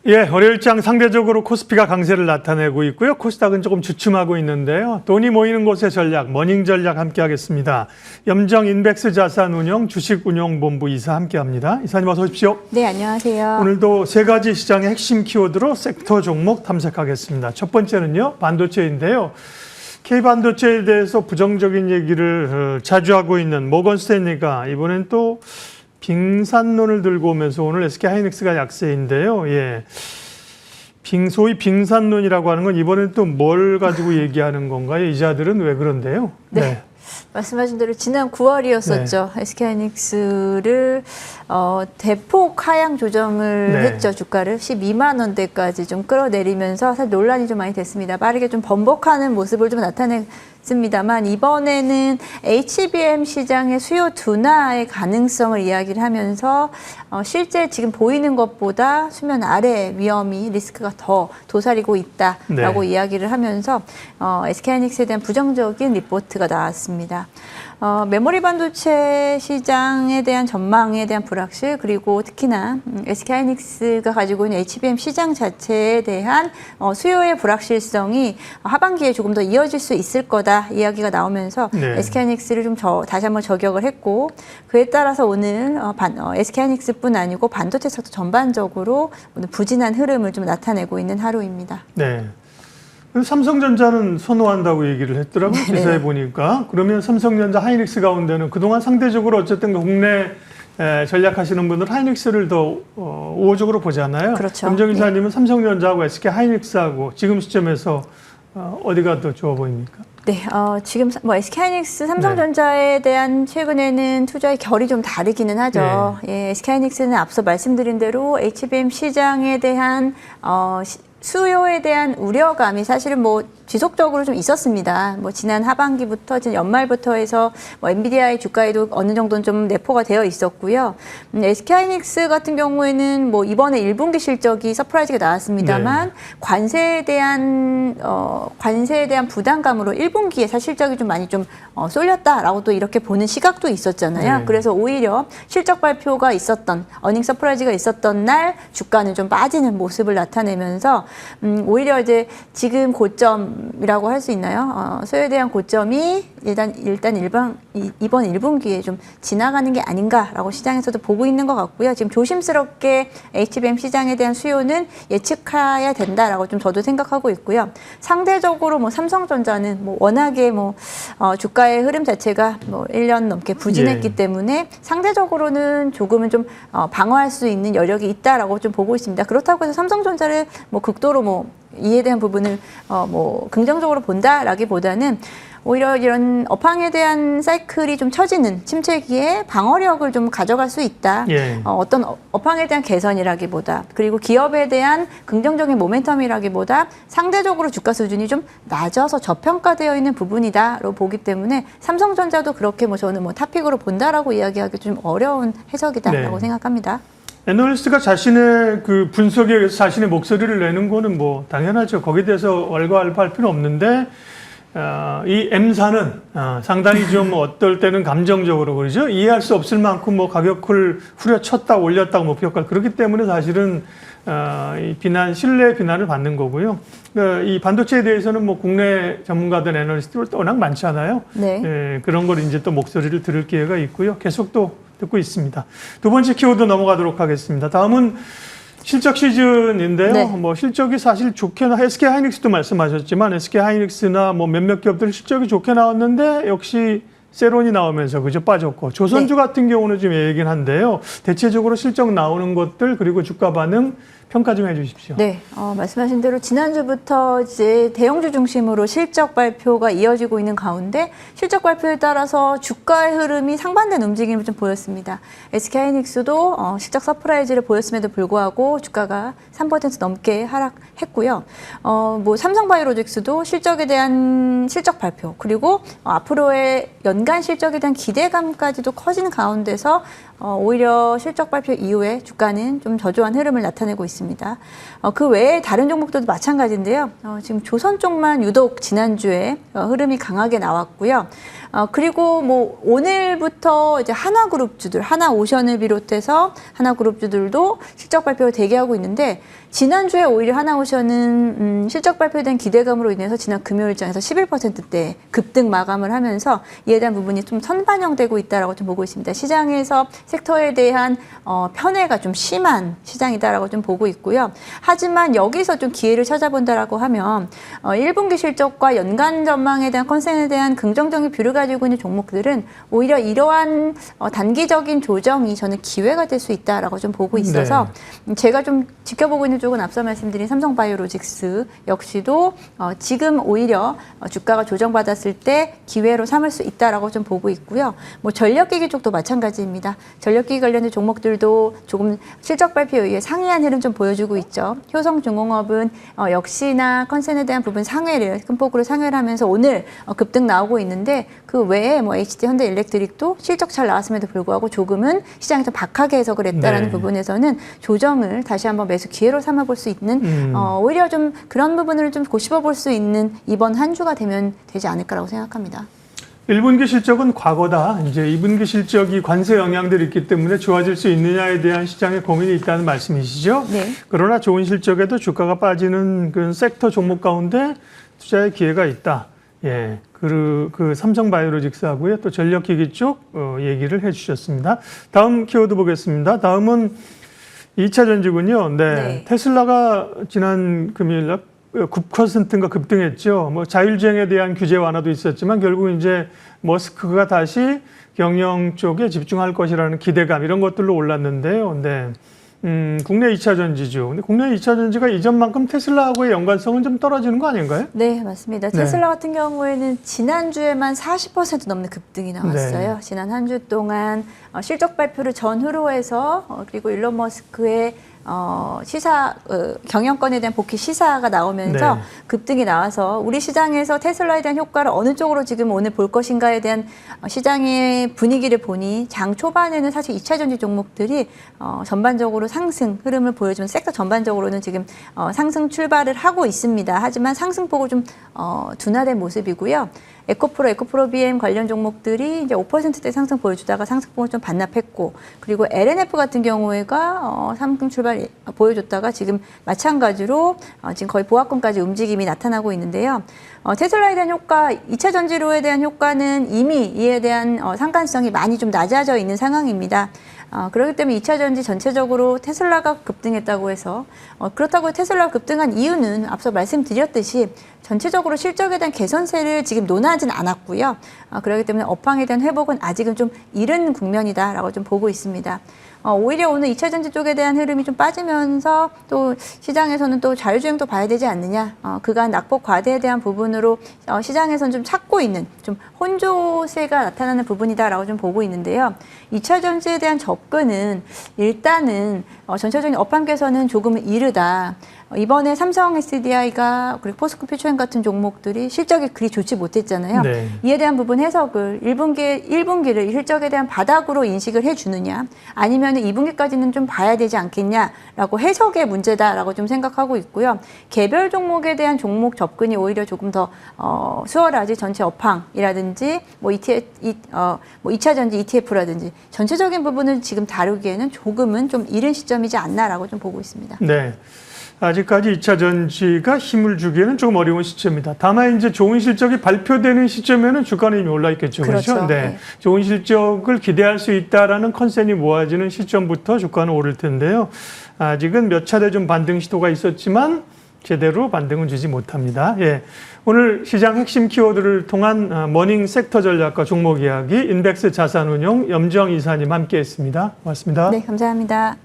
예, 월요일장 상대적으로 코스피가 강세를 나타내고 있고요. 코스닥은 조금 주춤하고 있는데요. 돈이 모이는 곳의 전략, 머닝 전략 함께하겠습니다. 염정 인백스 자산운용 주식운용본부 이사 함께합니다. 이사님 어서 오십시오. 네, 안녕하세요. 오늘도 세 가지 시장의 핵심 키워드로 섹터 종목 탐색하겠습니다. 첫 번째는요, 반도체인데요. K반도체에 대해서 부정적인 얘기를 자주 하고 있는 모건 스탠리가 이번엔 또 빙산론을 들고 오면서 오늘 SK하이닉스가 약세인데요. 예. 소위 빙산론이라고 하는 건 이번엔 또 뭘 가지고 얘기하는 건가요? 이자들은 왜 그런데요? 네. 말씀하신 대로 지난 9월이었었죠. 네. SK하이닉스를 대폭 하향 조정을 네. 했죠. 주가를 12만 원대까지 좀 끌어내리면서 사실 논란이 좀 많이 됐습니다. 빠르게 좀 번복하는 모습을 좀 나타냈습니다만 이번에는 HBM 시장의 수요 둔화의 가능성을 이야기를 하면서 실제 지금 보이는 것보다 수면 아래 위험이 리스크가 더 도사리고 있다라고 네. 이야기를 하면서 SK하이닉스에 대한 부정적인 리포트가 나왔습니다. 메모리 반도체 시장에 대한 전망에 대한 불확실 그리고 특히나 SK하이닉스가 가지고 있는 HBM 시장 자체에 대한 수요의 불확실성이 하반기에 조금 더 이어질 수 있을 거다 이야기가 나오면서 네. SK하이닉스를 좀 다시 한번 저격을 했고 그에 따라서 오늘 SK하이닉스뿐 아니고 반도체 섹터 전반적으로 오늘 부진한 흐름을 좀 나타내고 있는 하루입니다. 네. 삼성전자는 선호한다고 얘기를 했더라고요. 기사에 보니까. 그러면 삼성전자, 하이닉스 가운데는 그동안 상대적으로 어쨌든 국내 전략하시는 분들은 하이닉스를 더 우호적으로 보잖아요. 그렇죠. 염정 이사님은 삼성전자하고 SK 하이닉스하고 지금 시점에서 어디가 더 좋아 보입니까? 네, 지금 SK하이닉스, 삼성전자에 대한 최근에는 투자의 결이 좀 다르기는 하죠. 예, SK하이닉스는 앞서 말씀드린 대로 HBM 시장에 대한 수요에 대한 우려감이 사실은 지속적으로 좀 있었습니다. 지난 하반기부터, 지난 연말부터 해서 엔비디아의 주가에도 어느 정도는 좀 내포가 되어 있었고요. SK하이닉스 같은 경우에는 이번에 1분기 실적이 서프라이즈가 나왔습니다만, 네. 관세에 대한 부담감으로 1분기에 사실 실적이 좀 많이 쏠렸다라고 또 이렇게 보는 시각도 있었잖아요. 네. 그래서 오히려 실적 발표가 있었던, 어닝 서프라이즈가 있었던 날 주가는 좀 빠지는 모습을 나타내면서, 오히려 이제 지금 고점이라고 할 수 있나요? 수요에 대한 고점이 일단 이번 1분기에 좀 지나가는 게 아닌가라고 시장에서도 보고 있는 것 같고요. 지금 조심스럽게 HBM 시장에 대한 수요는 예측해야 된다라고 좀 저도 생각하고 있고요. 상대적으로 삼성전자는 워낙에 주가의 흐름 자체가 1년 넘게 부진했기 때문에 상대적으로는 조금은 좀 방어할 수 있는 여력이 있다라고 좀 보고 있습니다. 그렇다고 해서 삼성전자를 극도로 이에 대한 부분을 긍정적으로 본다라기보다는 오히려 이런 업황에 대한 사이클이 좀 처지는 침체기에 방어력을 좀 가져갈 수 있다. 예. 어떤 업황에 대한 개선이라기보다 그리고 기업에 대한 긍정적인 모멘텀이라기보다 상대적으로 주가 수준이 좀 낮아서 저평가되어 있는 부분이다로 보기 때문에 삼성전자도 그렇게 저는 탑픽으로 본다라고 이야기하기 좀 어려운 해석이다라고 네. 생각합니다. 애널리스트가 자신의 그 분석에 의해서 자신의 목소리를 내는 거는 당연하죠. 거기에 대해서 왈가왈부할 필요 없는데 이 M사는 상당히 좀 어떨 때는 감정적으로 그러죠. 이해할 수 없을 만큼 가격을 후려쳤다 올렸다고 목표가 그렇기 때문에 사실은 이 신뢰 비난을 받는 거고요. 이 반도체에 대해서는 국내 전문가들 애널리스트들 워낙 많잖아요. 네. 그런 걸 이제 또 목소리를 들을 기회가 있고요. 계속 또 듣고 있습니다. 두 번째 키워드 넘어가도록 하겠습니다. 다음은 실적 시즌인데요. 네. 실적이 사실 좋게 SK하이닉스도 말씀하셨지만 SK하이닉스나 몇몇 기업들 실적이 좋게 나왔는데 역시 세론이 나오면서 그저 빠졌고 조선주 네. 같은 경우는 좀 얘기긴 한데요. 대체적으로 실적 나오는 것들 그리고 주가 반응 평가 좀 해주십시오. 네, 말씀하신 대로 지난주부터 이제 대형주 중심으로 실적 발표가 이어지고 있는 가운데 실적 발표에 따라서 주가의 흐름이 상반된 움직임을 좀 보였습니다. SK하이닉스도 실적 서프라이즈를 보였음에도 불구하고 주가가 3% 넘게 하락했고요. 삼성바이오로직스도 실적에 대한 실적 발표 그리고 앞으로의 연간 실적에 대한 기대감까지도 커지는 가운데서 오히려 실적 발표 이후에 주가는 좀 저조한 흐름을 나타내고 있습니다. 그 외에 다른 종목들도 마찬가지인데요. 지금 조선 쪽만 유독 지난주에 흐름이 강하게 나왔고요. 그리고 뭐 오늘부터 이제 하나그룹주들, 하나오션을 비롯해서 하나그룹주들도 실적 발표를 대기하고 있는데 지난주에 오히려 하나오션은 실적 발표에 대한 기대감으로 인해서 지난 금요일장에서 11%대 급등 마감을 하면서 이에 대한 부분이 좀 선반영되고 있다라고 좀 보고 있습니다. 시장에서 섹터에 대한 편애가 좀 심한 시장이다라고 좀 보고 있고요. 하지만 여기서 좀 기회를 찾아본다라고 하면 1분기 실적과 연간 전망에 대한 컨센에 대한 긍정적인 뷰를 가지고 있는 종목들은 오히려 이러한 단기적인 조정이 저는 기회가 될 수 있다라고 좀 보고 있어서 제가 좀 지켜보고 있는 쪽은 앞서 말씀드린 삼성바이오로직스 역시도 지금 오히려 주가가 조정받았을 때 기회로 삼을 수 있다라고 좀 보고 있고요. 뭐 전력기기 쪽도 마찬가지입니다. 전력기기 관련된 종목들도 조금 실적 발표에 의해 상이한 흐름 좀 보여주고 있죠. 효성중공업은 역시나 컨센에 대한 부분 상회를 큰 폭으로 상회를 하면서 오늘 급등 나오고 있는데 그 외에 뭐 HD 현대일렉트릭도 실적 잘 나왔음에도 불구하고 조금은 시장이 좀 박하게 해석을 했다라는 부분에서는 조정을 다시 한번 매수 기회로 삼아볼 수 있는 오히려 좀 그런 부분을 좀 고심해 볼 수 있는 이번 한 주가 되면 되지 않을까라고 생각합니다. 1분기 실적은 과거다. 이제 2분기 실적이 관세 영향들이 있기 때문에 좋아질 수 있느냐에 대한 시장의 고민이 있다는 말씀이시죠? 네. 그러나 좋은 실적에도 주가가 빠지는 그 섹터 종목 가운데 투자의 기회가 있다. 예. 그 삼성바이오로직스하고요. 또 전력기기 쪽 얘기를 해 주셨습니다. 다음 키워드 보겠습니다. 다음은 2차 전지군요. 네. 테슬라가 지난 금요일 날 9%인가 급등했죠. 뭐 자율주행에 대한 규제 완화도 있었지만 결국 이제 머스크가 다시 경영 쪽에 집중할 것이라는 기대감 이런 것들로 올랐는데요. 네. 국내 2차 전지죠. 근데 국내 2차 전지가 이전만큼 테슬라하고의 연관성은 좀 떨어지는 거 아닌가요? 네, 맞습니다. 테슬라 같은 경우에는 지난주에만 40% 넘는 급등이 나왔어요. 네. 지난 한 주 동안 실적 발표를 전후로 해서 그리고 일론 머스크의 경영권에 대한 복귀 시사가 나오면서 네. 급등이 나와서 우리 시장에서 테슬라에 대한 효과를 어느 쪽으로 지금 오늘 볼 것인가에 대한 시장의 분위기를 보니 장 초반에는 사실 2차 전지 종목들이 전반적으로 상승 흐름을 보여주는 섹터 전반적으로는 지금 상승 출발을 하고 있습니다. 하지만 상승폭은 좀 둔화된 모습이고요. 에코프로 BM 관련 종목들이 이제 5%대 상승 보여주다가 상승폭을 좀 반납했고, 그리고 LNF 같은 경우에가 상승 출발 보여줬다가 지금 마찬가지로 지금 거의 보합권까지 움직임이 나타나고 있는데요. 테슬라에 대한 효과, 2차 전지로에 대한 효과는 이미 이에 대한 상관성이 많이 좀 낮아져 있는 상황입니다. 그렇기 때문에 2차 전지 전체적으로 테슬라가 급등했다고 해서 그렇다고 테슬라가 급등한 이유는 앞서 말씀드렸듯이 전체적으로 실적에 대한 개선세를 지금 논하진 않았고요. 그렇기 때문에 업황에 대한 회복은 아직은 좀 이른 국면이다라고 좀 보고 있습니다. 오히려 오늘 2차 전지 쪽에 대한 흐름이 좀 빠지면서 또 시장에서는 또 자율주행도 봐야 되지 않느냐. 그간 낙폭 과대에 대한 부분으로 시장에서는 좀 찾고 있는 좀 혼조세가 나타나는 부분이다라고 좀 보고 있는데요. 2차 전지에 대한 접근은 일단은 전체적인 업황께서는 조금 이르다. 이번에 삼성 SDI가 그리고 포스코 퓨처엠 같은 종목들이 실적이 그리 좋지 못했잖아요. 네. 이에 이에 대한 부분 해석을 1분기를 실적에 대한 바닥으로 인식을 해주느냐 아니면 2분기까지는 좀 봐야 되지 않겠냐라고 해석의 문제다라고 좀 생각하고 있고요. 개별 종목에 대한 종목 접근이 오히려 조금 더 수월하지 전체 업황이라든지 뭐 2차 전지 ETF라든지 전체적인 부분을 지금 다루기에는 조금은 좀 이른 시점이지 않나라고 좀 보고 있습니다. 네. 아직까지 2차 전지가 힘을 주기에는 조금 어려운 시점이다. 다만 이제 좋은 실적이 발표되는 시점에는 주가는 이미 올라 있겠죠. 그렇죠? 그렇죠. 네. 네. 좋은 실적을 기대할 수 있다라는 컨센이 모아지는 시점부터 주가는 오를 텐데요. 아직은 몇 차례 좀 반등 시도가 있었지만 제대로 반등은 주지 못합니다. 예. 오늘 시장 핵심 키워드를 통한 머닝 섹터 전략과 종목 이야기 인덱스 자산운용 염정 이사님 함께했습니다. 고맙습니다. 네, 감사합니다.